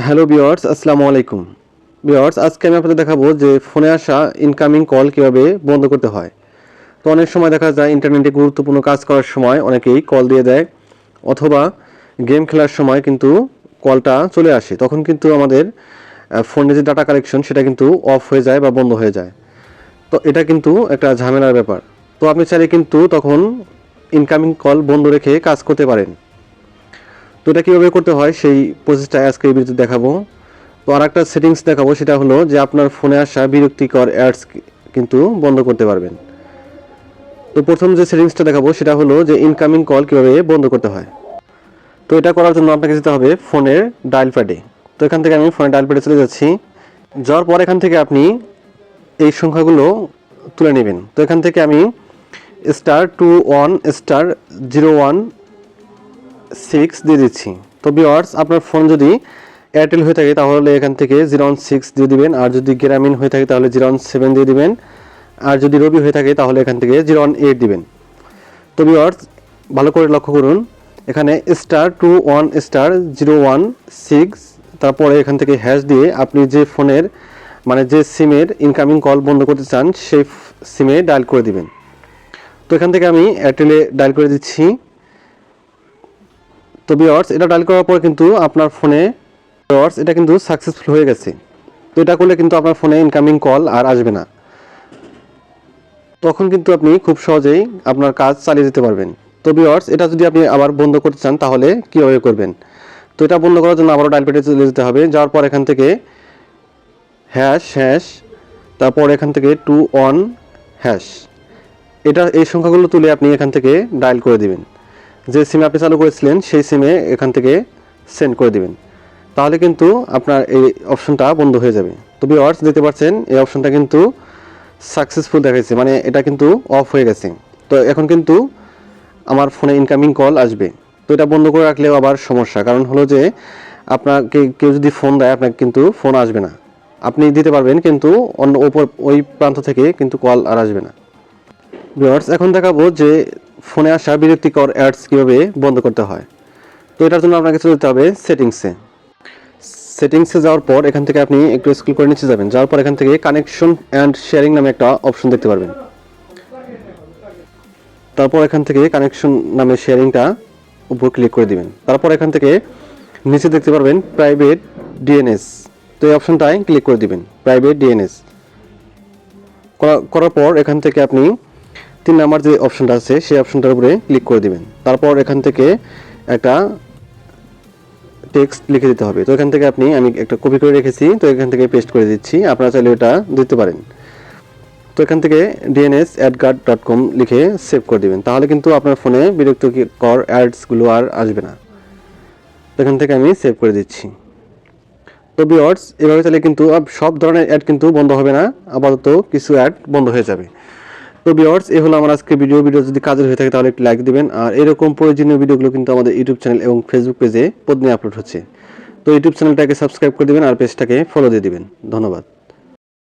Hello viewers, আসসালামু আলাইকুম। Viewers, আজকে আমি আপনাদের দেখাবো যে ফোনে আসা ইনকামিং কল কীভাবে বন্ধ করতে হয়। তো অনেক সময় দেখা যায় ইন্টারনেটে গুরুত্বপূর্ণ কাজ করার সময় অনেকেই কল দিয়ে দেয়, অথবা গেম খেলার সময় কিন্তু কলটা চলে আসে, তখন কিন্তু আমাদের ফোনে যে ডাটা কালেকশন সেটা কিন্তু অফ হয়ে যায় বা বন্ধ হয়ে যায়। তো এটা কিন্তু একটা ঝামেলার ব্যাপার। তো আপনি চাইলে কিন্তু তখন ইনকামিং কল বন্ধ রেখে কাজ করতে পারেন। তো এটা কীভাবে করতে হয় সেই প্রসেসটা আজকে এই ভিডিওতে দেখাবো। তো আর একটা সেটিংস দেখাবো, সেটা হলো যে আপনার ফোনে আসা বিরক্তিকর অ্যাডস কিন্তু বন্ধ করতে পারবেন। তো প্রথম যে সেটিংসটা দেখাবো সেটা হলো যে ইনকামিং কল কীভাবে বন্ধ করতে হয়। তো এটা করার জন্য আপনাকে যেতে হবে ফোনের ডায়াল প্যাডে। তো এখান থেকে আমি ফোনের ডায়াল প্যাডে চলে যাচ্ছি। যাওয়ার পর এখান থেকে আপনি এই সংখ্যাগুলো তুলে নেবেন। তো এখান থেকে আমি *21*01(6) দিয়ে দিচ্ছি। তো ভিউয়ার্স, আপনার ফোন যদি এয়ারটেল হয়ে থাকে তাহলে এখান থেকে 016 দিয়ে দিবেন, আর যদি গ্রামীণ হয়ে থাকে তাহলে 017 দিয়ে দিবেন, আর যদি রবি হয়ে থাকে তাহলে এখান থেকে 018 দিবেন। তো ভিউয়ার্স, ভালো করে লক্ষ্য করুন, এখানে *21*016, তারপরে এখান থেকে হ্যাশ দিয়ে আপনি যে ফোনের যে সিমের ইনকামিং কল বন্ধ করতে চান সেই সিমে ডায়াল করে দিবেন। তো এখান থেকে আমি এয়ারটেলে ডায়াল করে দিচ্ছি। তো ভিউয়ার্স, এটা ডায়াল করার পর কিন্তু আপনার ফোনে এটা কিন্তু সাকসেসফুল হয়ে গেছে। তো এটা করলে কিন্তু আপনার ফোনে ইনকামিং কল আর আসবে না। তখন কিন্তু আপনি খুব সহজেই আপনার কাজ চালিয়ে যেতে পারবেন। তো ভিউয়ার্স, এটা যদি আপনি আবার বন্ধ করতে চান তাহলে কীভাবে করবেন? তো এটা বন্ধ করার জন্য আবারও ডায়াল প্যাডে চলে যেতে হবে। যাওয়ার পর এখান থেকে ##, তারপর এখান থেকে 21#, এই সংখ্যাগুলো তুলে আপনি এখান থেকে ডায়াল করে দিবেন। যে সিমে আপনি চালু করেছিলেন সেই সিমে এখান থেকে সেন্ড করে দিবেন। তাহলে কিন্তু আপনার এই অপশনটা বন্ধ হয়ে যাবে। তো ভিউয়ার্স, দেখতে পাচ্ছেন এই অপশনটা কিন্তু সাকসেসফুল দেখাচ্ছে, এটা কিন্তু অফ হয়ে গেছে। তো এখন কিন্তু আমার ফোনে ইনকামিং কল আসবে। তো এটা বন্ধ করে রাখলেও আবার সমস্যা, কারণ হলো যে আপনাকে কেউ যদি ফোন দেয় আপনাকে কিন্তু ফোন আসবে না। আপনি দিতে পারবেন কিন্তু ওই প্রান্ত থেকে কিন্তু কল আর আসবে না। ভিউয়ার্স, এখন দেখাবো যে ফোনে আসা বিরক্তিকর অ্যাডস কীভাবে বন্ধ করতে হয়। তো এটার জন্য আপনাকে চলে যেতে হবে সেটিংসে যাওয়ার পর এখান থেকে আপনি একটু স্ক্রল করে নিচে যাবেন। যাওয়ার পর এখান থেকে কানেকশন অ্যান্ড শেয়ারিং নামে একটা অপশন দেখতে পারবেন। তারপর এখান থেকে কানেকশন নামে শেয়ারিংটা উপর ক্লিক করে দিবেন। তারপর এখান থেকে নিচে দেখতে পারবেন প্রাইভেট ডিএনএস। তো এই অপশনটায় ক্লিক করে দিবেন, প্রাইভেট ডিএনএস করার পর এখান থেকে আপনি 3 নাম্বার যে অপশনটা আছে সেই অপশনটার উপরে ক্লিক করে দিবেন। তারপর এখান থেকে একটা টেক্সট লিখে দিতে হবে। তো এখান থেকে আমি একটা কপি করে রেখেছি, তো এখান থেকে পেস্ট করে দিচ্ছি। আপনারা চাইলে এটা দিতে পারেন। তো এখান থেকে dns@guard.com লিখে সেভ করে দিবেন। তাহলে কিন্তু আপনার ফোনে বিরক্তিকর অ্যাডসগুলো আর আসবে না। তো এখান থেকে আমি সেভ করে দিচ্ছি। তো ভিউয়ার্স, এভাবে চাইলে কিন্তু সব ধরনের অ্যাড কিন্তু বন্ধ হবে না, আপাতত কিছু অ্যাড বন্ধ হয়ে যাবে। তো ভিউয়ার্স, এই হলো আমার আজকে ভিডিও যদি কাজের হয়ে থাকে তাহলে একটু লাইক দিবেন। আর এরকম প্রয়োজনীয় ভিডিওগুলো কিন্তু আমাদের ইউটিউব চ্যানেল এবং ফেসবুক পেজে প্রতিদিন আপলোড হচ্ছে। তো ইউটিউব চ্যানেলটাকে সাবস্ক্রাইব করে দিবেন আর পেজটাকে ফলো দিয়ে দিবেন। ধন্যবাদ।